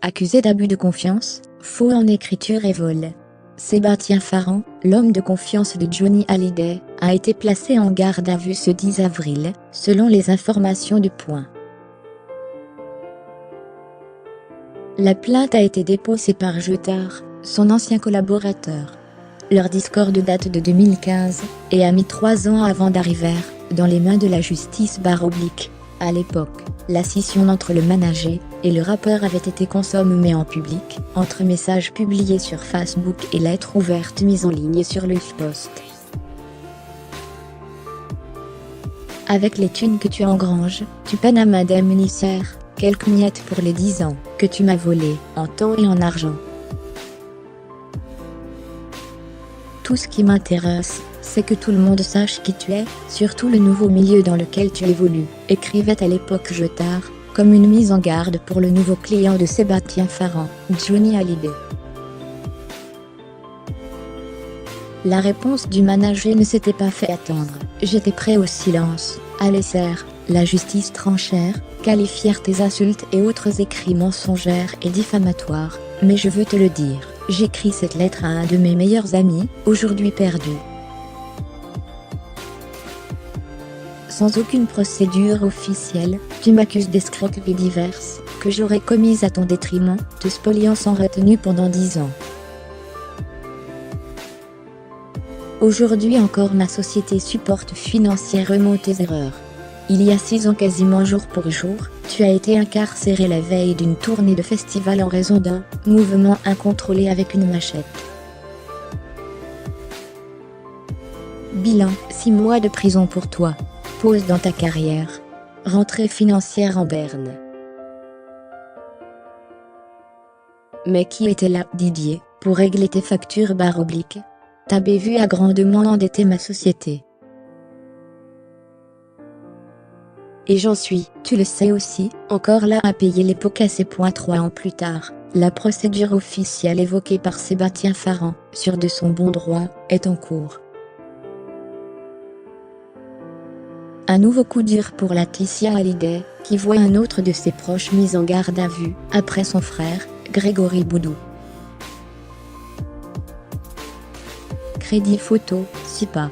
accusé d'abus de confiance, faux en écriture et vol. Sébastien Farran, l'homme de confiance de Johnny Hallyday, a été placé en garde à vue ce 10 avril, selon les informations du Point. La plainte a été déposée par Jeutard, son ancien collaborateur. Leur discorde date de 2015, et a mis 3 ans avant d'arriver dans les mains de la justice /. À l'époque, la scission entre le manager et le rappeur avait été consommée en public, entre messages publiés sur Facebook et lettres ouvertes mises en ligne sur le post. Avec les thunes que tu engranges, tu peines à m'indemniser, quelques miettes pour les 10 ans que tu m'as volés, en temps et en argent. Tout ce qui m'intéresse, c'est que tout le monde sache qui tu es, surtout le nouveau milieu dans lequel tu évolues, écrivait à l'époque Jeutard, comme une mise en garde pour le nouveau client de Sébastien Farran, Johnny Hallyday. La réponse du manager ne s'était pas fait attendre. J'étais prêt au silence, à laisser la justice trancher, qualifier tes insultes et autres écrits mensongers et diffamatoires, mais je veux te le dire, j'écris cette lettre à un de mes meilleurs amis, aujourd'hui perdu. Sans aucune procédure officielle, tu m'accuses d'escroqueries diverses, que j'aurais commises à ton détriment, te spoliant sans retenue pendant 10 ans. Aujourd'hui encore ma société supporte financièrement tes erreurs. Il y a 6 ans quasiment jour pour jour, tu as été incarcéré la veille d'une tournée de festival en raison d'un mouvement incontrôlé avec une machette. Bilan, 6 mois de prison pour toi. Pause dans ta carrière. Rentrée financière en berne. Mais qui était là, Didier, pour régler tes factures /. T'as vu à grandement endetter ma société. Et j'en suis, tu le sais aussi, encore là à payer les pots cassés. 3 ans plus tard, la procédure officielle évoquée par Sébastien Farran, sûr de son bon droit, est en cours. Un nouveau coup dur pour Laetitia Hallyday, qui voit un autre de ses proches mis en garde à vue, après son frère, Grégory Boudou. Crédit photo, SIPA.